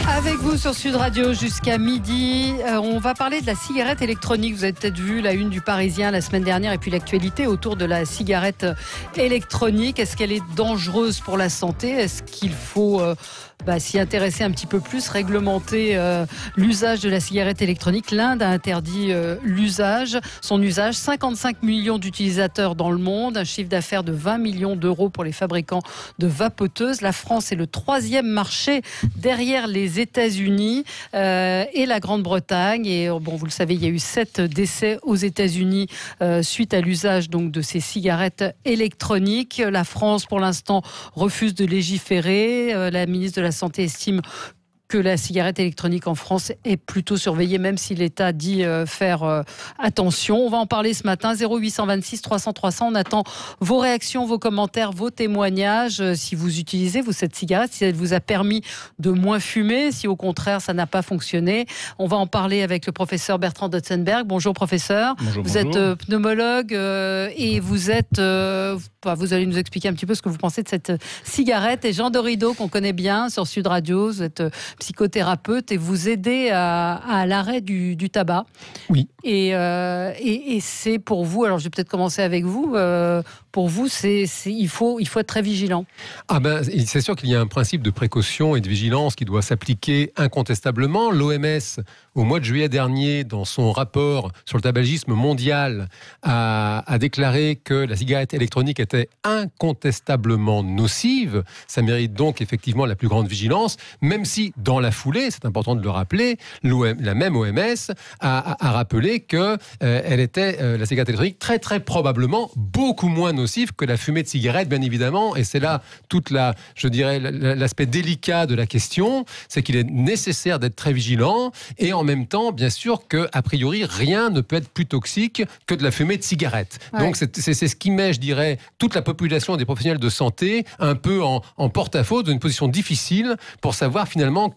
Avec vous sur Sud Radio jusqu'à midi, on va parler de la cigarette électronique. Vous avez peut-être vu la une du Parisien la semaine dernière et puis l'actualité autour de la cigarette électronique. Est-ce qu'elle est dangereuse pour la santé ? Est-ce qu'il faut s'y intéresser un petit peu plus, réglementer l'usage de la cigarette électronique ? L'Inde a interdit son usage. 55 millions d'utilisateurs dans le monde, un chiffre d'affaires de 20 millions d'euros pour les fabricants de vapoteuses. La France est le 3e marché derrière les États-Unis et la Grande-Bretagne. Et vous le savez, il y a eu 7 décès aux États-Unis suite à l'usage donc de ces cigarettes électroniques. La France, pour l'instant, refuse de légiférer. La ministre de la Santé estime que la cigarette électronique en France est plutôt surveillée, même si l'État dit faire attention. On va en parler ce matin, 0826 300 300. On attend vos réactions, vos commentaires, vos témoignages. Si vous utilisez, cette cigarette, si elle vous a permis de moins fumer, si au contraire, ça n'a pas fonctionné. On va en parler avec le professeur Bertrand Dotzenberg. Bonjour professeur. Vous êtes pneumologue et vous allez nous expliquer un petit peu ce que vous pensez de cette cigarette. Et Jean Dorido, qu'on connaît bien sur Sud Radio, vous êtes psychothérapeute et vous aidez à l'arrêt du tabac. Oui. Et c'est pour vous, alors je vais peut-être commencer avec vous, pour vous, il faut être très vigilant. C'est sûr qu'il y a un principe de précaution et de vigilance qui doit s'appliquer incontestablement. L'OMS, au mois de juillet dernier, dans son rapport sur le tabagisme mondial, a déclaré que la cigarette électronique était incontestablement nocive. Ça mérite donc effectivement la plus grande vigilance, même si dans la foulée, c'est important de le rappeler, la même OMS a rappelé que la cigarette électronique très très probablement beaucoup moins nocive que la fumée de cigarette, bien évidemment. Et c'est là l'aspect délicat de la question, c'est qu'il est nécessaire d'être très vigilant et en même temps, bien sûr, qu'a priori, rien ne peut être plus toxique que de la fumée de cigarette. Ouais. Donc c'est ce qui met, je dirais, toute la population des professionnels de santé un peu en porte-à-faux, dans une position difficile pour savoir finalement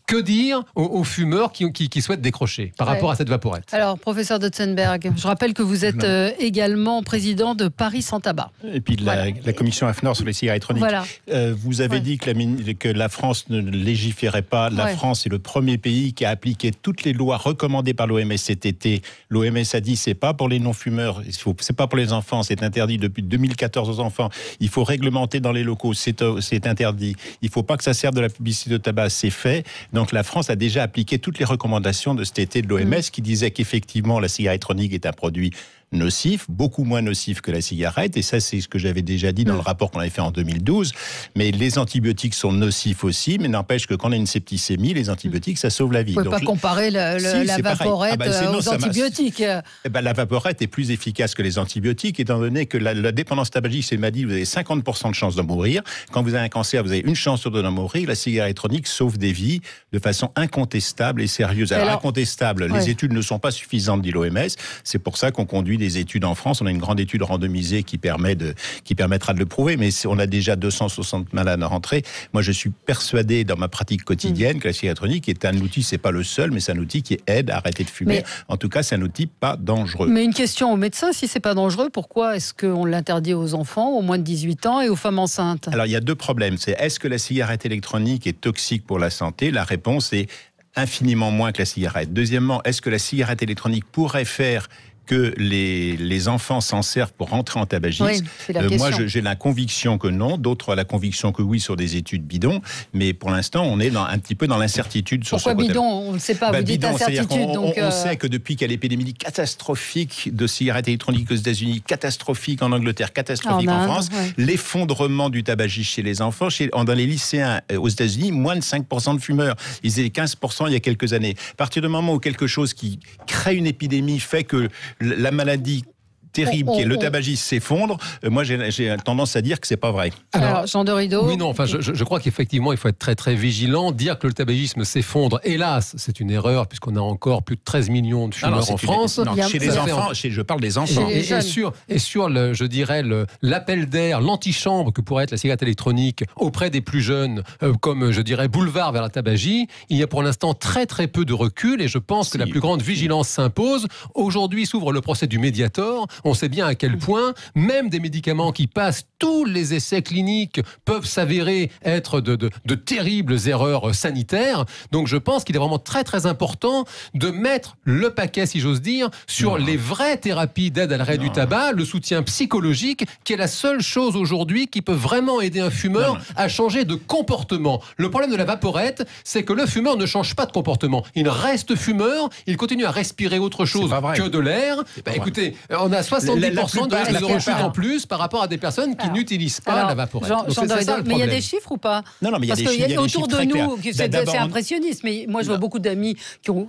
que dire aux fumeurs qui souhaitent décrocher par rapport à cette vaporette. Alors, professeur Dotzenberg, je rappelle que vous êtes également président de Paris Sans Tabac. Et puis la commission AFNOR sur les cigarettes électroniques. Voilà. Vous avez dit que la France ne légiférait pas. La France est le premier pays qui a appliqué toutes les lois recommandées par l'OMS cet été. L'OMS a dit c'est pas pour les non-fumeurs, c'est pas pour les enfants, c'est interdit depuis 2014 aux enfants. Il faut réglementer dans les locaux, c'est interdit. Il faut pas que ça serve de la publicité de tabac, c'est fait. Donc la France a déjà appliqué toutes les recommandations de cet été de l'OMS qui disait qu'effectivement la cigarette électronique est un produit nocif, beaucoup moins nocif que la cigarette, et ça c'est ce que j'avais déjà dit dans le rapport qu'on avait fait en 2012, mais les antibiotiques sont nocifs aussi, mais n'empêche que quand on a une septicémie, les antibiotiques ça sauve la vie. Vous ne pouvez pas comparer la vaporette aux antibiotiques. La vaporette est plus efficace que les antibiotiques, étant donné que la dépendance tabagique, c'est m'a dit, vous avez 50% de chance d'en mourir. Quand vous avez un cancer, vous avez une chance sur deux d'en mourir. La cigarette électronique sauve des vies de façon incontestable et sérieuse. Alors incontestable, les études ne sont pas suffisantes, dit l'OMS, c'est pour ça qu'on conduit des études en France. On a une grande étude randomisée qui permettra de le prouver, mais on a déjà 260 malades à rentrer. Moi, je suis persuadé dans ma pratique quotidienne que la cigarette électronique est un outil, c'est pas le seul, mais c'est un outil qui aide à arrêter de fumer. En tout cas, c'est un outil pas dangereux. Mais une question aux médecins, si c'est pas dangereux, pourquoi est-ce qu'on l'interdit aux enfants, aux moins de 18 ans et aux femmes enceintes ? Alors, il y a deux problèmes. Est-ce que la cigarette électronique est toxique pour la santé ? La réponse est infiniment moins que la cigarette. Deuxièmement, est-ce que la cigarette électronique pourrait faire que les enfants s'en servent pour rentrer en tabagisme. Moi, j'ai la conviction que non. D'autres ont la conviction que oui sur des études bidons. Mais pour l'instant, on est un petit peu dans l'incertitude sur ce côté. Pourquoi bidon ? On ne sait pas. Vous dites incertitude. On sait que depuis qu'il y a l'épidémie catastrophique de cigarettes électroniques aux États-Unis, catastrophique en Angleterre, catastrophique en France, l'effondrement du tabagisme chez les enfants, dans les lycéens aux États-Unis, moins de 5% de fumeurs. Ils étaient 15% il y a quelques années. À partir du moment où quelque chose qui crée une épidémie fait que la maladie terrible qui est le tabagisme s'effondre, moi j'ai tendance à dire que c'est pas vrai. Alors Jean Dorido. Oui, non, enfin je crois qu'effectivement il faut être très très vigilant. Dire que le tabagisme s'effondre, hélas, c'est une erreur puisqu'on a encore plus de 13 millions de fumeurs en France. Chez les enfants, je parle des enfants. Et sur l'appel d'air, l'antichambre que pourrait être la cigarette électronique auprès des plus jeunes, comme je dirais boulevard vers la tabagie, il y a pour l'instant très très peu de recul et je pense que la plus grande vigilance s'impose. Aujourd'hui s'ouvre le procès du Mediator. on sait bien à quel point même des médicaments qui passent tous les essais cliniques peuvent s'avérer être de terribles erreurs sanitaires. Donc je pense qu'il est vraiment très très important de mettre le paquet, si j'ose dire, sur les vraies thérapies d'aide à l'arrêt du tabac, le soutien psychologique, qui est la seule chose aujourd'hui qui peut vraiment aider un fumeur à changer de comportement. Le problème de la vaporette, c'est que le fumeur ne change pas de comportement. Il reste fumeur, il continue à respirer autre chose que de l'air. Écoutez, on a 70% de risque de rechute en plus par rapport à des personnes qui n'utilisent pas la vaporette. Mais il y a des chiffres ou pas? Non, mais il y a des chiffres. Parce qu'autour de nous, c'est impressionniste, mais moi je vois beaucoup d'amis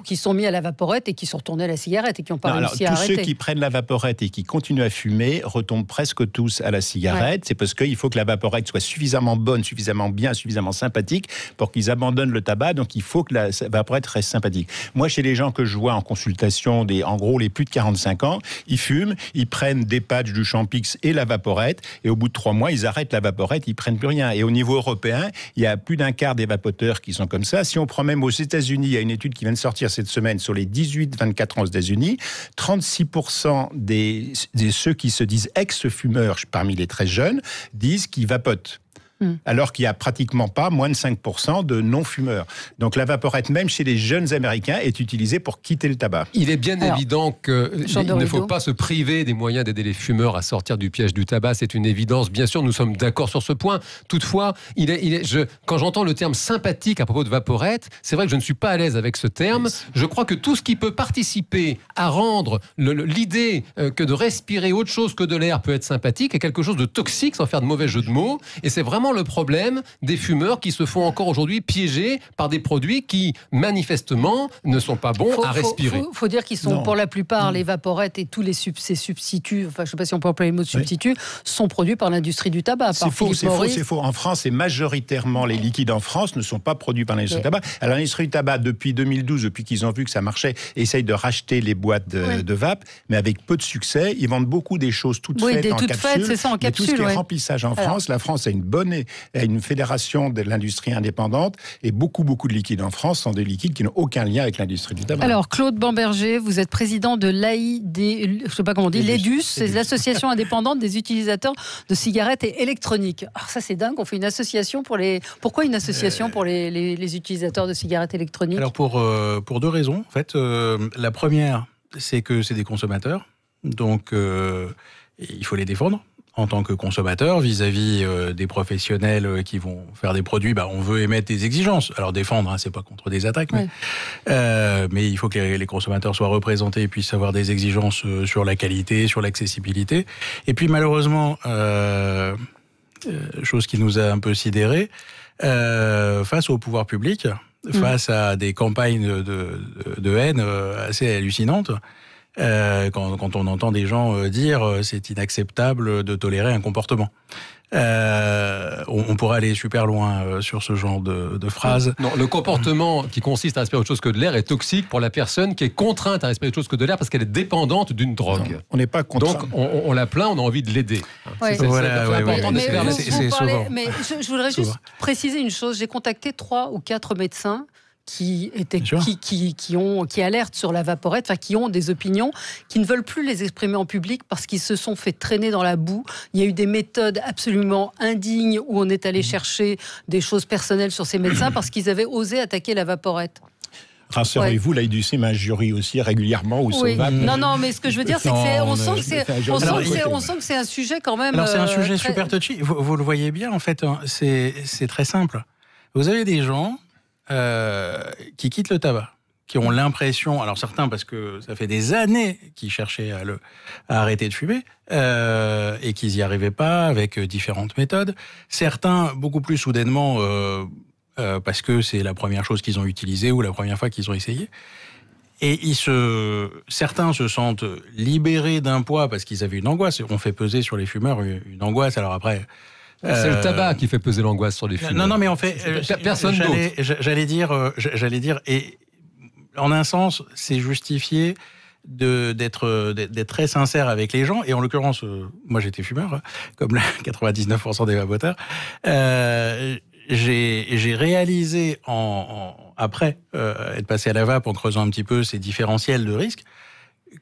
qui sont mis à la vaporette et qui sont retournés à la cigarette et qui n'ont pas réussi à arrêter. Tous ceux qui prennent la vaporette et qui continuent à fumer retombent presque tous à la cigarette. C'est parce qu'il faut que la vaporette soit suffisamment bonne, suffisamment bien, suffisamment sympathique pour qu'ils abandonnent le tabac. Donc il faut que la vaporette reste sympathique. Moi, chez les gens que je vois en consultation, en gros les plus de 45 ans, ils fument, ils prennent des patchs du Champix et la vaporette, et au bout de 3 mois, ils arrêtent la vaporette, ils prennent plus rien. Et au niveau européen, il y a plus d'un quart des vapoteurs qui sont comme ça. Si on prend même aux États-Unis, il y a une étude qui vient de sortir cette semaine sur les 18-24 ans aux États-Unis, 36% des ceux qui se disent ex-fumeurs parmi les très jeunes disent qu'ils vapotent. Alors qu'il n'y a pratiquement pas moins de 5% de non-fumeurs. Donc la vaporette, même chez les jeunes Américains, est utilisée pour quitter le tabac. Il est bien évident qu'il ne faut pas se priver des moyens d'aider les fumeurs à sortir du piège du tabac. C'est une évidence. Bien sûr, nous sommes d'accord sur ce point. Toutefois, quand j'entends le terme sympathique à propos de vaporette, c'est vrai que je ne suis pas à l'aise avec ce terme. Je crois que tout ce qui peut participer à rendre l'idée que de respirer autre chose que de l'air peut être sympathique est quelque chose de toxique, sans faire de mauvais jeu de mots. Et c'est vraiment le problème des fumeurs qui se font encore aujourd'hui piéger par des produits qui, manifestement, ne sont pas bons à respirer. Il faut dire qu'ils sont, pour la plupart, les vaporettes et tous ces substituts, enfin, je ne sais pas si on peut employer le mot de substitut, sont produits par l'industrie du tabac. C'est faux. En France, et majoritairement, les liquides en France ne sont pas produits par l'industrie du tabac. Alors, l'industrie du tabac, depuis 2012, depuis qu'ils ont vu que ça marchait, essaye de racheter les boîtes de vape, mais avec peu de succès. Ils vendent beaucoup des choses toutes faites en capsule. C'est ça, en capsule. Tout ce qui est remplissage en France, la France a une fédération de l'industrie indépendante, et beaucoup de liquides en France sont des liquides qui n'ont aucun lien avec l'industrie du tabac. Alors, Claude Bamberger, vous êtes président de l'AID, je sais pas comment on dit, l'EDUS, c'est l'association indépendante des utilisateurs de cigarettes et électroniques. Alors ça, c'est dingue, on fait une association Pourquoi une association pour les utilisateurs de cigarettes électroniques? Alors, pour 2 raisons, en fait. La première, c'est que c'est des consommateurs, donc il faut les défendre. En tant que consommateur, vis-à-vis des professionnels qui vont faire des produits, on veut émettre des exigences. Alors défendre, c'est pas contre des attaques, mais il faut que les consommateurs soient représentés et puissent avoir des exigences sur la qualité, sur l'accessibilité. Et puis malheureusement, chose qui nous a un peu sidérés, face au pouvoir public, face à des campagnes de haine assez hallucinantes, quand on entend des gens dire c'est inacceptable de tolérer un comportement. On pourrait aller super loin sur ce genre de phrases. Non, le comportement qui consiste à respirer autre chose que de l'air est toxique pour la personne qui est contrainte à respirer autre chose que de l'air parce qu'elle est dépendante d'une drogue. Non, on n'est pas contraint. Donc on la plaint, on a envie de l'aider. Ouais. C'est important de se faire laisser. Mais je voudrais juste préciser une chose. J'ai contacté 3 ou 4 médecins qui alertent sur la vaporette, enfin qui ont des opinions, qui ne veulent plus les exprimer en public parce qu'ils se sont fait traîner dans la boue. Il y a eu des méthodes absolument indignes où on est allé chercher des choses personnelles sur ces médecins parce qu'ils avaient osé attaquer la vaporette. Rassurez-vous, l'AIDUC m'injurie aussi régulièrement ou vape. Non, mais ce que je veux dire, c'est qu'on sent que c'est un sujet quand même. Alors c'est un sujet super touchy. Vous le voyez bien, en fait, c'est très simple. Vous avez des gens qui quittent le tabac, qui ont l'impression, alors certains parce que ça fait des années qu'ils cherchaient à arrêter de fumer et qu'ils n'y arrivaient pas avec différentes méthodes. Certains beaucoup plus soudainement parce que c'est la première chose qu'ils ont utilisée ou la première fois qu'ils ont essayé. Et certains se sentent libérés d'un poids parce qu'ils avaient une angoisse. On fait peser sur les fumeurs une angoisse. Alors après, c'est le tabac qui fait peser l'angoisse sur les fumeurs. Non, mais en fait, personne d'autre. J'allais dire, et en un sens, c'est justifié d'être très sincère avec les gens. Et en l'occurrence, moi j'étais fumeur, comme 99% des vapoteurs. J'ai réalisé après être passé à la vape en creusant un petit peu ces différentiels de risques,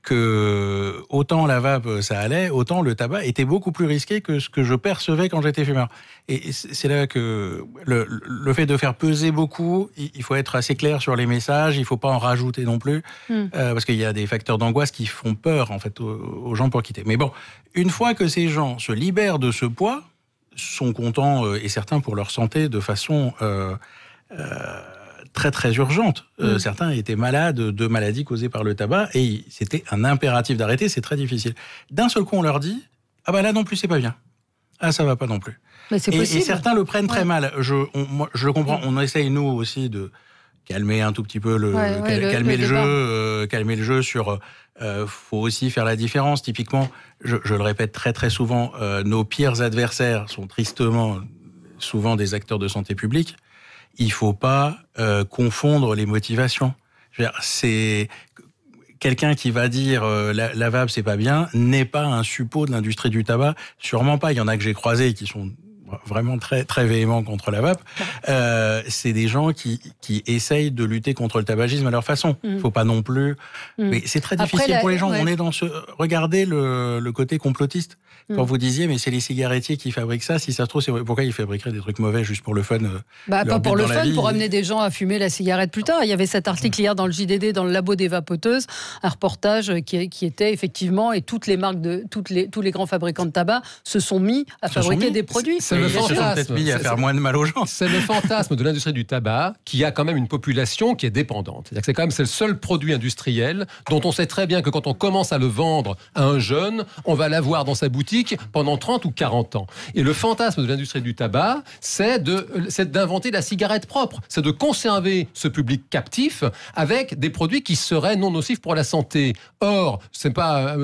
que autant la vape ça allait, autant le tabac était beaucoup plus risqué que ce que je percevais quand j'étais fumeur. Et c'est là que le fait de faire peser beaucoup, il faut être assez clair sur les messages, il faut pas en rajouter non plus, parce qu'il y a des facteurs d'angoisse qui font peur en fait aux gens pour quitter. Mais bon, une fois que ces gens se libèrent de ce poids, sont contents et certains pour leur santé de façon très très urgente. Certains étaient malades de maladies causées par le tabac et c'était un impératif d'arrêter, c'est très difficile. D'un seul coup, on leur dit « Ah bah là non plus, c'est pas bien. Ah, ça va pas non plus. » Mais c'est possible. Et certains le prennent très mal. Je le comprends. On essaye, nous aussi, de calmer un tout petit peu calmer le jeu sur... faut aussi faire la différence. Typiquement, je le répète très très souvent, nos pires adversaires sont tristement souvent des acteurs de santé publique. Il ne faut pas confondre les motivations. Je veux dire, c'est quelqu'un qui va dire la vape c'est pas bien n'est pas un suppôt de l'industrie du tabac, sûrement pas. Il y en a que j'ai croisés qui sont vraiment très très véhéments contre la vape. C'est des gens qui essayent de lutter contre le tabagisme à leur façon. Il faut pas non plus. Mais c'est très difficile pour les gens. On est dans ce. Regardez le côté complotiste. Quand vous disiez, mais c'est les cigarettiers qui fabriquent ça, si ça se trouve, c'est pourquoi ils fabriqueraient des trucs mauvais juste pour le fun pas pour le fun, pour amener des gens à fumer la cigarette plus tard. Il y avait cet article hier dans le JDD, dans le labo des vapoteuses, un reportage qui était effectivement, et toutes les marques tous les grands fabricants de tabac se sont mis à fabriquer des produits. C'est le fantasme. Ils se sont peut-être mis à faire moins de mal aux gens. C'est le fantasme de l'industrie du tabac qui a quand même une population qui est dépendante. C'est-à-dire que c'est le seul produit industriel dont on sait très bien que quand on commence à le vendre à un jeune, on va l'avoir dans sa boutique pendant 30 ou 40 ans. Et le fantasme de l'industrie du tabac, c'est d'inventer la cigarette propre. C'est de conserver ce public captif avec des produits qui seraient non nocifs pour la santé. Or, c'est pas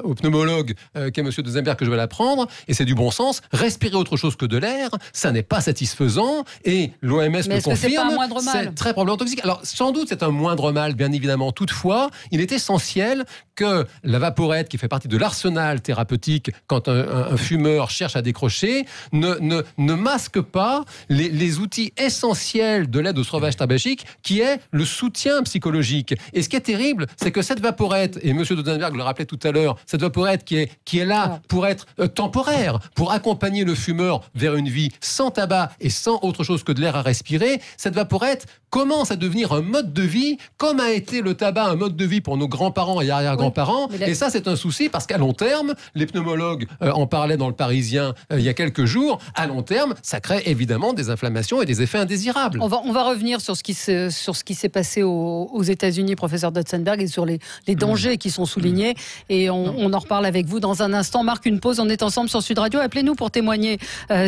au pneumologue qu'est M. Duesenberg que je vais l'apprendre, et c'est du bon sens. Respirer autre chose que de l'air, ça n'est pas satisfaisant, et l'OMS me confirme, c'est très probablement toxique. Alors, sans doute, c'est un moindre mal, bien évidemment. Toutefois, il est essentiel que la vaporette, qui fait partie de l'arsenal thérapeutique quand un fumeur cherche à décrocher, ne masque pas les outils essentiels de l'aide au sauvage tabagique, qui est le soutien psychologique. Et ce qui est terrible, c'est que cette vaporette, et M. Duesenberg le rappelait tout à l'heure, cette vaporette qui est là pour être temporaire, pour accompagner le fumeur vers une vie sans tabac et sans autre chose que de l'air à respirer, cette vaporette commence à devenir un mode de vie, comme a été le tabac un mode de vie pour nos grands-parents et arrière-grands-parents. Et ça, c'est un souci, parce qu'à long terme, les pneumologues en parlaient dans le Parisien il y a quelques jours, à long terme, ça crée évidemment des inflammations et des effets indésirables. On va revenir sur ce qui s'est passé aux États-Unis, professeur Duesenberg, et sur les dangers qui sont soulignés. Et on en reparle avec vous dans un instant. Marque une pause, on est ensemble sur Sud Radio. Appelez-nous pour témoigner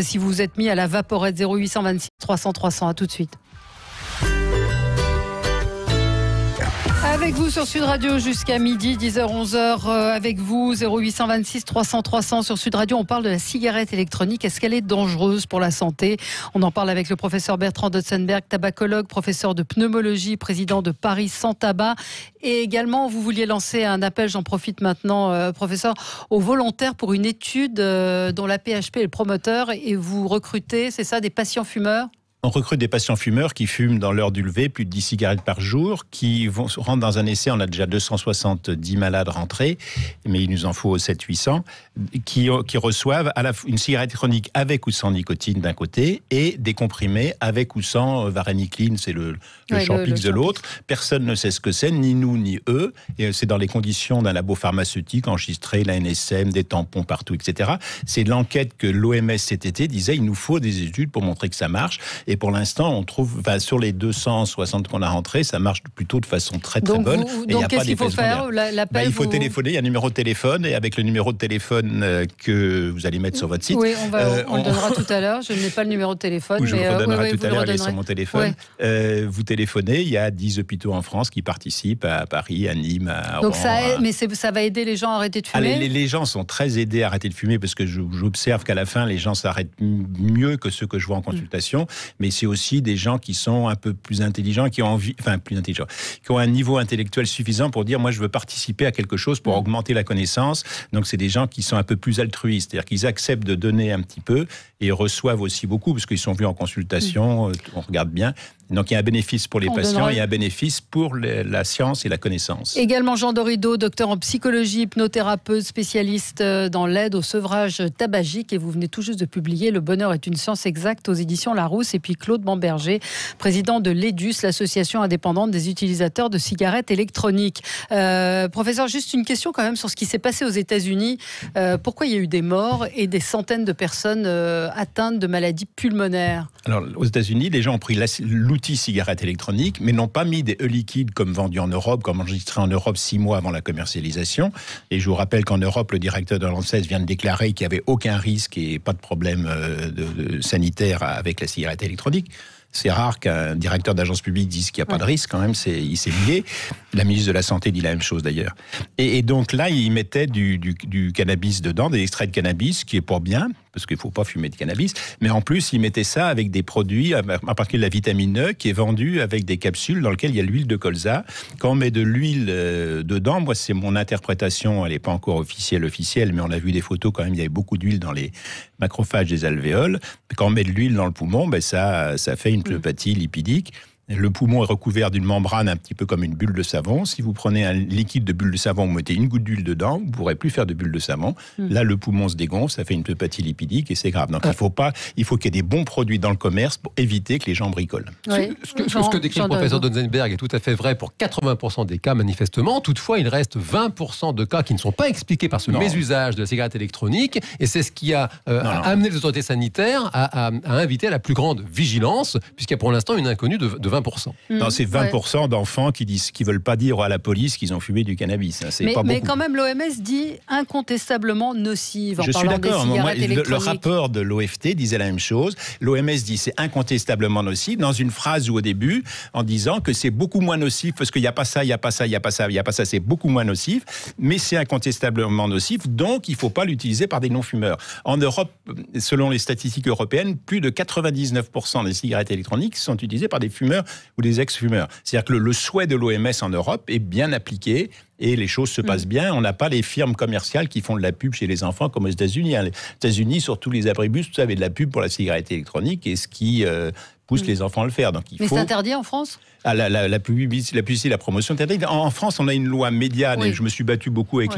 si vous êtes mis à la vaporette 0826 300 300. À tout de suite. Avec vous sur Sud Radio jusqu'à midi, 10h, 11h. Avec vous, 0826 300 300 sur Sud Radio. On parle de la cigarette électronique. Est-ce qu'elle est dangereuse pour la santé ? On en parle avec le professeur Bertrand Duesenberg, tabacologue, professeur de pneumologie, président de Paris Sans Tabac. Et également, vous vouliez lancer un appel, j'en profite maintenant, professeur, aux volontaires pour une étude dont la PHP est le promoteur. Et vous recrutez, c'est ça, des patients fumeurs ? On recrute des patients fumeurs qui fument dans l'heure du lever plus de 10 cigarettes par jour, qui rentrent dans un essai. On a déjà 270 malades rentrés, mais il nous en faut 700-800, qui reçoivent une cigarette électronique avec ou sans nicotine d'un côté et des comprimés avec ou sans varenicline, c'est le Champix de l'autre. Personne ne sait ce que c'est, ni nous ni eux. Et c'est dans les conditions d'un labo pharmaceutique enregistré, la NSM, des tampons partout, etc. C'est l'enquête que l'OMS cet été disait, il nous faut des études pour montrer que ça marche. Et pour l'instant, on trouve, sur les 260 qu'on a rentrés, ça marche plutôt de façon très très bonne. Donc qu'est-ce qu'il faut faire ? Il faut téléphoner, il y a un numéro de téléphone, et avec le numéro de téléphone que vous allez mettre sur votre site. Oui, on le donnera tout à l'heure. Je n'ai pas le numéro de téléphone. Je vous le redonnerai tout à l'heure, il est sur mon téléphone. Vous téléphonez, il y a 10 hôpitaux en France qui participent, à Paris, à Nîmes, à Donc Rouen. Mais ça va aider les gens à arrêter de fumer ? Les gens sont très aidés à arrêter de fumer, parce que j'observe qu'à la fin, les gens s'arrêtent mieux que ceux que je vois en consultation. Mais c'est aussi des gens qui sont un peu plus intelligents, qui ont envie, qui ont un niveau intellectuel suffisant pour dire, moi je veux participer à quelque chose pour augmenter la connaissance. Donc c'est des gens qui sont un peu plus altruistes, c'est-à-dire qu'ils acceptent de donner un petit peu et reçoivent aussi beaucoup, parce qu'ils sont vus en consultation, on regarde bien, Donc il y a un bénéfice pour les patients et un bénéfice pour la science et la connaissance. Également Jean Dorido, docteur en psychologie, hypnothérapeute, spécialiste dans l'aide au sevrage tabagique. Et vous venez tout juste de publier Le bonheur est une science exacte aux éditions Larousse. Et puis Claude Bamberger, président de l'EDUS, l'association indépendante des utilisateurs de cigarettes électroniques. Professeur, juste une question quand même sur ce qui s'est passé aux États-Unis. Pourquoi il y a eu des morts et des centaines de personnes atteintes de maladies pulmonaires? Alors, aux États-Unis, les gens ont pris l'outil cigarette électronique, mais n'ont pas mis des e-liquides comme vendus en Europe, comme enregistré en Europe 6 mois avant la commercialisation. Et je vous rappelle qu'en Europe, le directeur de l'ANSES vient de déclarer qu'il n'y avait aucun risque et pas de problème sanitaire avec la cigarette électronique. C'est rare qu'un directeur d'agence publique dise qu'il n'y a pas de risque, quand même, il s'est lié. La ministre de la Santé dit la même chose, d'ailleurs. Et donc là, il mettait du cannabis dedans, des extraits de cannabis, qui est pour bien, parce qu'il ne faut pas fumer de cannabis, mais en plus, il mettait ça avec des produits, à partir de la vitamine E, qui est vendue avec des capsules dans lesquelles il y a l'huile de colza. Quand on met de l'huile dedans, moi, c'est mon interprétation, elle n'est pas encore officielle, mais on a vu des photos, quand même, il y avait beaucoup d'huile dans les macrophages des alvéoles. Quand on met de l'huile dans le poumon, ça fait une pneumopathie lipidique. Le poumon est recouvert d'une membrane un petit peu comme une bulle de savon. Si vous prenez un liquide de bulle de savon, vous mettez une goutte d'huile dedans, vous ne pourrez plus faire de bulle de savon. Là, le poumon se dégonfle, ça fait une pneumopathie lipidique et c'est grave. Donc, il faut qu'il y ait des bons produits dans le commerce pour éviter que les gens bricolent. Oui. Ce que décrit le professeur Donzenberg est tout à fait vrai pour 80% des cas, manifestement. Toutefois, il reste 20% de cas qui ne sont pas expliqués par ce mésusage de la cigarette électronique. Et c'est ce qui a amené les autorités sanitaires à inviter à la plus grande vigilance, puisqu'il y a pour l'instant une inconnue de 20%. Non, c'est 20% d'enfants qui veulent pas dire à la police qu'ils ont fumé du cannabis. Mais quand même, l'OMS dit incontestablement nocive en parlant des cigarettes électroniques. Le rapport de l'OFT disait la même chose. L'OMS dit c'est incontestablement nocif dans une phrase au début en disant que c'est beaucoup moins nocif parce qu'il n'y a pas ça, il n'y a pas ça, il n'y a pas ça, il n'y a pas ça, c'est beaucoup moins nocif, mais c'est incontestablement nocif, donc il ne faut pas l'utiliser par des non-fumeurs. En Europe, selon les statistiques européennes, plus de 99% des cigarettes électroniques sont utilisées par des fumeurs ou des ex-fumeurs. C'est-à-dire que le souhait de l'OMS en Europe est bien appliqué et les choses se passent bien. On n'a pas les firmes commerciales qui font de la pub chez les enfants comme aux États-Unis. Les États-Unis, surtout les abribus, tout ça avait de la pub pour la cigarette électronique et ce qui pousse les enfants à le faire. Donc, Mais c'est interdit en France ? La publicité, la promotion interdite. En France, on a une loi médiane et je me suis battu beaucoup avec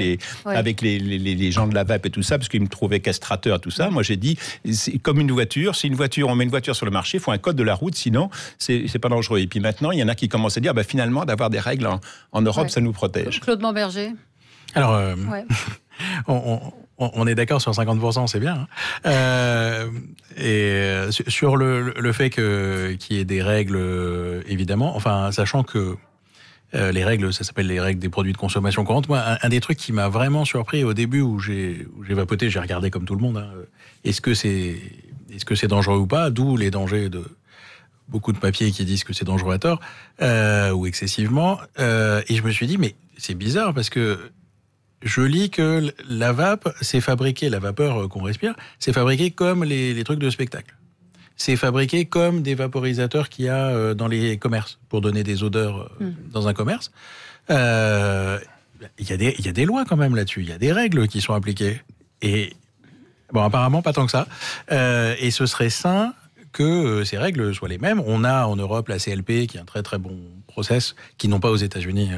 les gens de la VAP et tout ça parce qu'ils me trouvaient castrateur et tout ça. Moi, j'ai dit, c'est comme une voiture. Si on met une voiture sur le marché, il faut un code de la route, sinon c'est pas dangereux. Et puis maintenant, il y en a qui commencent à dire, finalement, d'avoir des règles en Europe, ça nous protège. Claude Bamberger. Alors, on est d'accord sur 50%, c'est bien. Et sur le fait qu'il y ait des règles, évidemment, enfin, sachant que les règles, ça s'appelle les règles des produits de consommation courante. Moi, un des trucs qui m'a vraiment surpris au début où j'ai vapoté, j'ai regardé comme tout le monde, est-ce que c'est dangereux ou pas, d'où les dangers de beaucoup de papiers qui disent que c'est dangereux à tort, ou excessivement. Et je me suis dit, mais c'est bizarre parce que je lis que la vape, c'est fabriqué, la vapeur qu'on respire, c'est fabriqué comme les trucs de spectacle. C'est fabriqué comme des vaporisateurs qu'il y a dans les commerces, pour donner des odeurs dans un commerce. Il y a des lois quand même là-dessus, il y a des règles qui sont appliquées. Et bon, apparemment, pas tant que ça. Et ce serait sain que ces règles soient les mêmes. On a en Europe la CLP, qui est un très très bon process, qui n'ont pas aux États-Unis,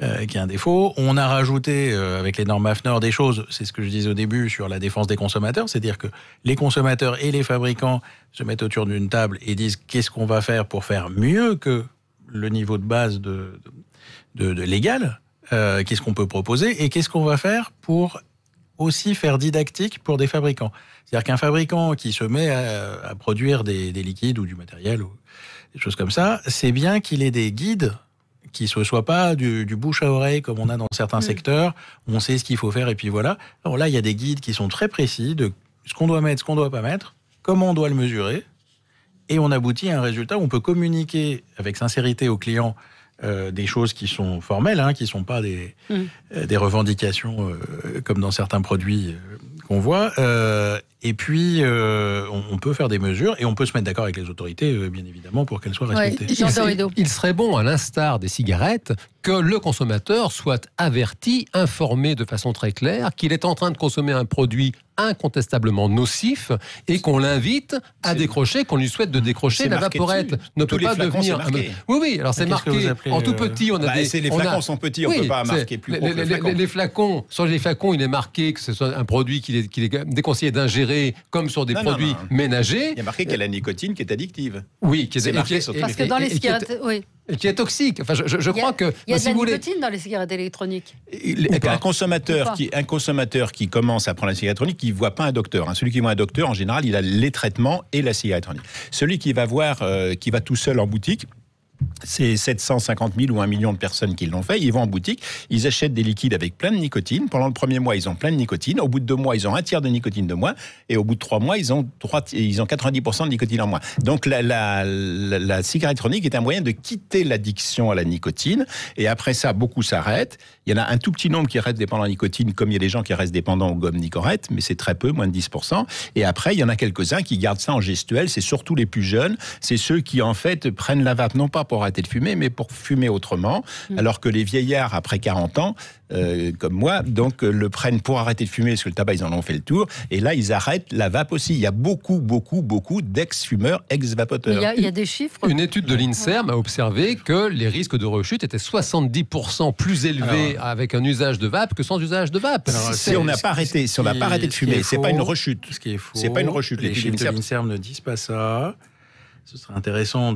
qui est un défaut. On a rajouté, avec les normes AFNOR, des choses, c'est ce que je disais au début, sur la défense des consommateurs, c'est-à-dire que les consommateurs et les fabricants se mettent autour d'une table et disent qu'est-ce qu'on va faire pour faire mieux que le niveau de base de légal, qu'est-ce qu'on peut proposer et qu'est-ce qu'on va faire pour aussi faire didactique pour des fabricants. C'est-à-dire qu'un fabricant qui se met à produire des liquides ou du matériel ou des choses comme ça, c'est bien qu'il ait des guides qui ne soient pas du bouche à oreille comme on a dans certains secteurs, où on sait ce qu'il faut faire et puis voilà. Alors là, il y a des guides qui sont très précis de ce qu'on doit mettre, ce qu'on ne doit pas mettre, comment on doit le mesurer, et on aboutit à un résultat où on peut communiquer avec sincérité aux clients des choses qui sont formelles, qui ne sont pas des revendications comme dans certains produits qu'on voit. Et puis, on peut faire des mesures et on peut se mettre d'accord avec les autorités, bien évidemment, pour qu'elles soient respectées. Ouais. Il serait bon, à l'instar des cigarettes, que le consommateur soit averti, informé de façon très claire qu'il est en train de consommer un produit incontestablement nocif et qu'on l'invite à décrocher, qu'on lui souhaite de décrocher. La vaporette ne peut pas devenir... Oui, alors c'est marqué en tout petit. Les flacons sont petits, on ne peut pas marquer plus gros que le flacon. Les flacons, sur les flacons, il est marqué que ce soit un produit qu'il est déconseillé d'ingérer comme sur des produits ménagers. Il y a marqué qu'il y a la nicotine qui est addictive. Oui, qui est marqué sur parce que dans les cigarettes... Et qui est toxique. Enfin, je crois que... Il y a de la nicotine dans les cigarettes électroniques. Un consommateur qui commence à prendre la cigarette électronique, il ne voit pas un docteur. Celui qui voit un docteur, en général, il a les traitements et la cigarette électronique. Celui qui va qui va tout seul en boutique, c'est 750 000 ou 1 million de personnes qui l'ont fait. Ils vont en boutique, ils achètent des liquides avec plein de nicotine. Pendant le premier mois, ils ont plein de nicotine. Au bout de 2 mois, ils ont un tiers de nicotine de moins. Et au bout de 3 mois, ils ont 90% de nicotine en moins. Donc la cigarette électronique est un moyen de quitter l'addiction à la nicotine. Et après ça, beaucoup s'arrêtent. Il y en a un tout petit nombre qui restent dépendants à la nicotine, comme il y a des gens qui restent dépendants aux gommes Nicorette, mais c'est très peu, moins de 10%. Et après, il y en a quelques-uns qui gardent ça en gestuelle. C'est surtout les plus jeunes. C'est ceux qui, en fait, prennent la vape, non pas pour arrêter de fumer, mais pour fumer autrement, alors que les vieillards, après 40 ans, comme moi, donc le prennent pour arrêter de fumer, parce que le tabac, ils en ont fait le tour, et là, ils arrêtent la vape aussi. Il y a beaucoup d'ex-fumeurs, ex-vapoteurs. Il y a des chiffres. Une étude de l'INSERM a observé que les risques de rechute étaient 70% plus élevés avec un usage de vape que sans usage de vape. Si on n'a pas arrêté de fumer, c'est pas une rechute. Ce qui est faux. C'est pas une rechute. Les chiffres de l'INSERM ne disent pas ça. Ce serait intéressant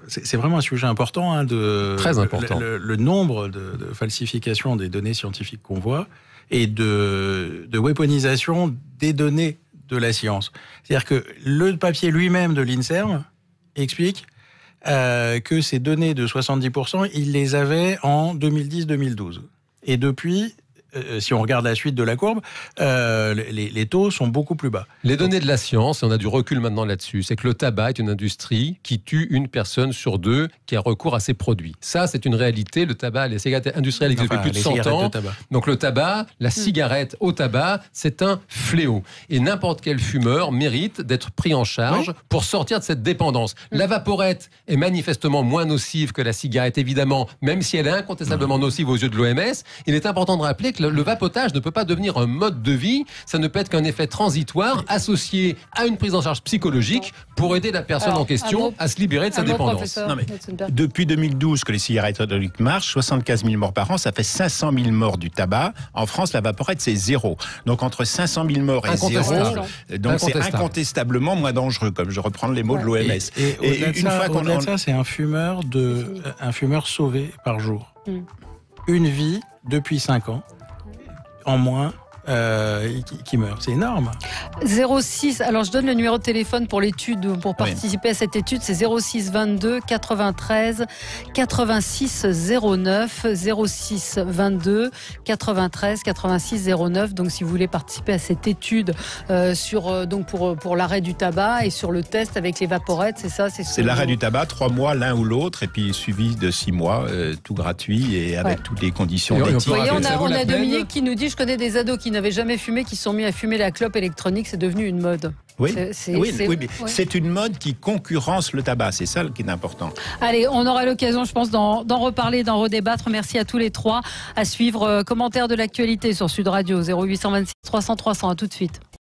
c'est vraiment un sujet important, très important. Le nombre de falsifications des données scientifiques qu'on voit et de weaponisation des données de la science. C'est-à-dire que le papier lui-même de l'INSERM explique que ces données de 70%, il les avait en 2010-2012. Et depuis... si on regarde la suite de la courbe, les taux sont beaucoup plus bas. Les données de la science, et on a du recul maintenant là-dessus, c'est que le tabac est une industrie qui tue une personne sur 2 qui a recours à ces produits. Ça, c'est une réalité. Le tabac, les cigarettes industrielles existent depuis plus de 100 ans. Donc le tabac, la cigarette au tabac, c'est un fléau. Et n'importe quel fumeur mérite d'être pris en charge pour sortir de cette dépendance. La vaporette est manifestement moins nocive que la cigarette, évidemment, même si elle est incontestablement nocive aux yeux de l'OMS. Il est important de rappeler que le vapotage ne peut pas devenir un mode de vie, ça ne peut être qu'un effet transitoire associé à une prise en charge psychologique pour aider la personne en question à se libérer de sa dépendance. Non, mais depuis 2012 que les cigarettes électroniques marchent, 75 000 morts par an, ça fait 500 000 morts du tabac. En France, la vaporette, c'est 0. Donc entre 500 000 morts et 0, donc c'est incontestablement moins dangereux, comme je reprends les mots de l'OMS. Et une fois qu'on a ça, c'est un fumeur sauvé par jour. Une vie depuis 5 ans. En moins qui meurent. C'est énorme. 06, alors je donne le numéro de téléphone pour l'étude, pour participer à cette étude, c'est 06 22 93 86 09, 06 22 93 86 09. Donc si vous voulez participer à cette étude donc pour l'arrêt du tabac et sur le test avec les vaporettes, c'est ça, c'est l'arrêt du tabac, 3 mois l'un ou l'autre, et puis suivi de 6 mois, tout gratuit et avec toutes les conditions d'éthique. Vous voyez, on a Dominique qui nous dit, je connais des ados qui n'avaient jamais fumé, qui sont mis à fumer la clope électronique, c'est devenu une mode. Oui, c'est une mode qui concurrence le tabac, c'est ça qui est important. Allez, on aura l'occasion, je pense, d'en reparler, d'en redébattre. Merci à tous les trois. À suivre, commentaires de l'actualité sur Sud Radio, 0826 300 300. À tout de suite.